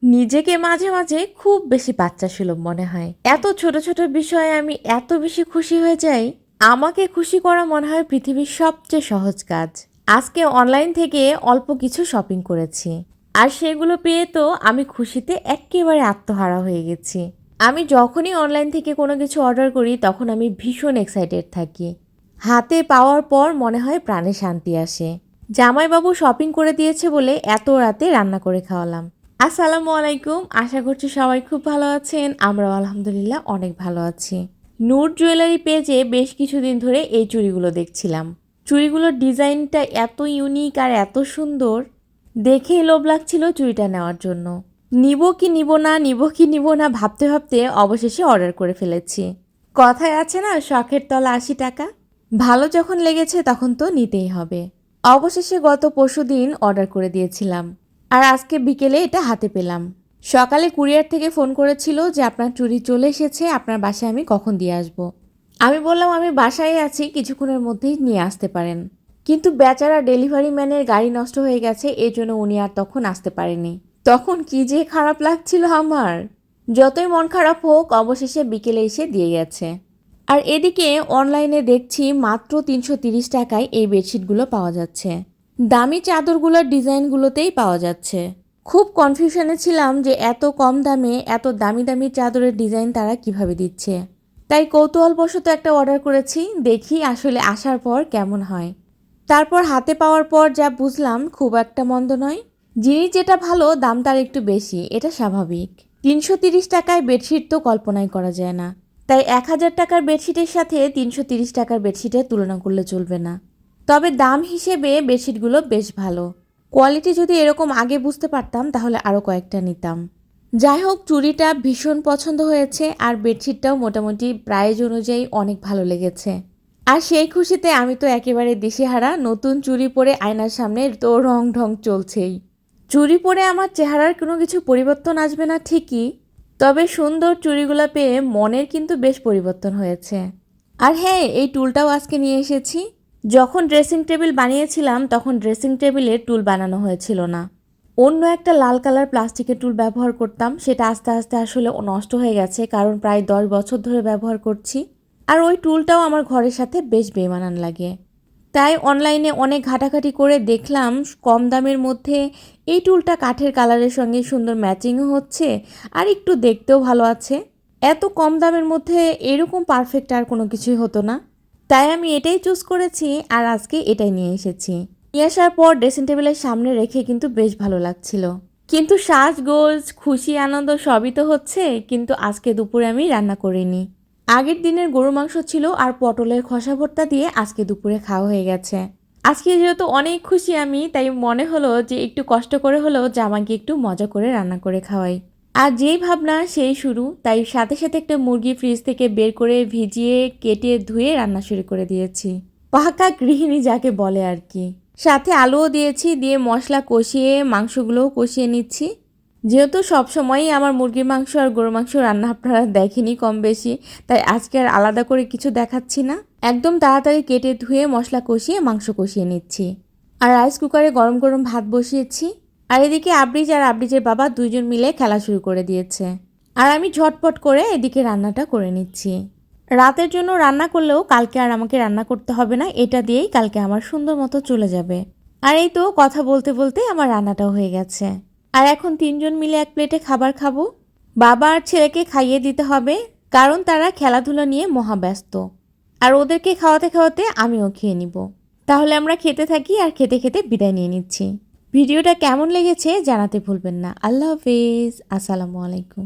নিজেকে মাঝে মাঝে খুব বেশি বাচ্চা সুলভ মনে হয়। এত ছোট ছোট বিষয়ে আমি এত বেশি খুশি হয়ে যাই। আমাকে খুশি করা মনে হয় পৃথিবীর সবচেয়ে সহজ কাজ। আজকে অনলাইন থেকে অল্প কিছু শপিং করেছি, আর সেগুলো পেয়ে তো আমি খুশিতে একেবারে আত্মহারা হয়ে গেছি। আমি যখনই অনলাইন থেকে কোনো কিছু অর্ডার করি তখন আমি ভীষণ এক্সাইটেড থাকি। হাতে পাওয়ার পর মনে হয় প্রাণে শান্তি আসে। জামাইবাবু শপিং করে দিয়েছে বলে এত রাতে রান্না করে খাওয়ালাম। আসসালামু আলাইকুম, আশা করছি সবাই খুব ভালো আছেন। আমরাও আলহামদুলিল্লাহ অনেক ভালো আছি। নূর জুয়েলারি পেজে বেশ কিছুদিন ধরে এই চুড়িগুলো দেখছিলাম। চুড়িগুলোর ডিজাইনটা এত ইউনিক আর এত সুন্দর, দেখেই লোভ লাগছিল চুড়িটা নেওয়ার জন্য। নিব কি নিব না, নিব কি নিব না ভাবতে ভাবতে অবশেষে অর্ডার করে ফেলেছি। কথায় আছে না, শখের তলা ৮০ টাকা। ভালো যখন লেগেছে তখন তো নিতেই হবে। অবশেষে গত পরশুদিন অর্ডার করে দিয়েছিলাম, আর আজকে বিকেলে এটা হাতে পেলাম। সকালে কুরিয়ার থেকে ফোন করেছিল যে আপনার চুড়ি চলে এসেছে, আপনার বাসায় আমি কখন দিয়ে আসব। আমি বললাম আমি বাসায় আছি, কিছুক্ষণের মধ্যেই নিয়ে আসতে পারেন। কিন্তু বেচারা ডেলিভারি ম্যানের গাড়ি নষ্ট হয়ে গেছে, এই জন্য উনি আর তখন আসতে পারেনি। তখন কি যে খারাপ লাগছিল আমার। যতই মন খারাপ হোক, অবশেষে বিকেলে এসে দিয়ে গেছে। আর এদিকে অনলাইনে দেখছি মাত্র ৩৩০ টাকায় এই বেডশিটগুলো পাওয়া যাচ্ছে। দামি চাদরগুলোর ডিজাইনগুলোতেই পাওয়া যাচ্ছে। খুব কনফিউশনে ছিলাম যে এত কম দামে এত দামি দামি চাদরের ডিজাইন তারা কিভাবে দিচ্ছে। তাই কৌতূহলবশত একটা অর্ডার করেছি, দেখি আসলে আসার পর কেমন হয়। তারপর হাতে পাওয়ার পর যা বুঝলাম খুব একটা মন্দ নয়। জিনিস যেটা ভালো দাম তার একটু বেশি, এটা স্বাভাবিক। ৩৩০ টাকায় বেডশিট তো কল্পনাই করা যায় না। তাই ১০০০ টাকার বেডশিটের সাথে ৩৩০ টাকার বেডশিটের তুলনা করলে চলবে না। তবে দাম হিসেবে বেডশিটগুলো বেশ ভালো। কোয়ালিটি যদি এরকম আগে বুঝতে পারতাম তাহলে আরও কয়েকটা নিতাম। যাই হোক, চুড়িটা ভীষণ পছন্দ হয়েছে, আর বেডশিটটাও মোটামুটি প্রাইস অনুযায়ী অনেক ভালো লেগেছে। আর সেই খুশিতে আমি তো একেবারে দিশেহারা। নতুন চুড়ি পরে আয়নার সামনে তো রং ঢং চলছেই। চুড়ি পরে আমার চেহারার কোনো কিছু পরিবর্তন আসবে না ঠিকই, তবে সুন্দর চুড়িগুলো পেয়ে মনের কিন্তু বেশ পরিবর্তন হয়েছে। আর হ্যাঁ, এই টুলটাও আজকে নিয়ে এসেছি। যখন ড্রেসিং টেবিল বানিয়েছিলাম তখন ড্রেসিং টেবিলের টুল বানানো হয়েছিল না। অন্য একটা লাল কালার প্লাস্টিকের টুল ব্যবহার করতাম, সেটা আস্তে আস্তে আসলে নষ্ট হয়ে গেছে, কারণ প্রায় ১০ বছর ধরে ব্যবহার করছি। আর ওই টুলটাও আমার ঘরের সাথে বেশ বেমানান লাগে। তাই অনলাইনে অনেক ঘাটাঘাটি করে দেখলাম কম দামের মধ্যে এই টুলটা কাঠের কালারের সঙ্গে সুন্দর ম্যাচিংও হচ্ছে, আর একটু দেখতেও ভালো আছে। এত কম দামের মধ্যে এরকম পারফেক্ট আর কোনো কিছুই হতো না। তাই আমি এটাই চুজ করেছি, আর আজকে এটাই নিয়ে এসেছি। নিয়ে আসার পর ড্রেসিং টেবিলের সামনে রেখে কিন্তু বেশ ভালো লাগছিল। কিন্তু সাজগোজ খুশি আনন্দ সবই তো হচ্ছে, কিন্তু আজকে দুপুরে আমি রান্না করিনি। আগের দিনের গরু মাংস ছিল আর পটলের খোসা ভর্তা দিয়ে আজকে দুপুরে খাওয়া হয়ে গেছে। আজকে যেহেতু অনেক খুশি আমি, তাই মনে হলো যে একটু কষ্ট করে হলেও জামাইকে একটু মজা করে রান্না করে খাওয়াই। আর যেই ভাবনা সেই শুরু, তাই সাথে সাথে একটা মুরগি ফ্রিজ থেকে বের করে ভিজিয়ে কেটে ধুয়ে রান্না শুরু করে দিয়েছি। পাকা গৃহিণী যাকে বলে আর কি। সাথে আলুও দিয়েছি, দিয়ে মশলা কষিয়ে মাংসগুলোও কষিয়ে নিচ্ছি। যেহেতু সবসময়ই আমার মুরগির মাংস আর গরুর মাংস রান্না আপনারা দেখেনি কম বেশি, তাই আজকে আর আলাদা করে কিছু দেখাচ্ছি না। একদম তাড়াতাড়ি কেটে ধুয়ে মশলা কষিয়ে মাংস কষিয়ে নিচ্ছি। আর রাইস কুকারে গরম গরম ভাত বসিয়েছি। আর এদিকে আবরিজ আর আবরিজের বাবা দুইজন মিলে খেলা শুরু করে দিয়েছে। আর আমি ঝটপট করে এদিকে রান্নাটা করে নিচ্ছি। রাতের জন্য রান্না করলেও কালকে আর আমাকে রান্না করতে হবে না, এটা দিয়েই কালকে আমার সুন্দর মতো চলে যাবে। আর এই তো কথা বলতে বলতে আমার রান্নাটাও হয়ে গেছে। আর এখন তিনজন মিলে এক প্লেটে খাবার খাবো। বাবা আর ছেলেকে খাইয়ে দিতে হবে, কারণ তারা খেলাধুলা নিয়ে মহাব্যস্ত। আর ওদেরকে খাওয়াতে খাওয়াতে আমিও খেয়ে নিব। তাহলে আমরা খেতে থাকি, আর খেতে খেতে বিদায় নিয়ে নিচ্ছি। ভিডিওটা কেমন লেগেছে জানাতে ভুলবেন না। আল্লাহ হাফেজ, আসসালামু আলাইকুম।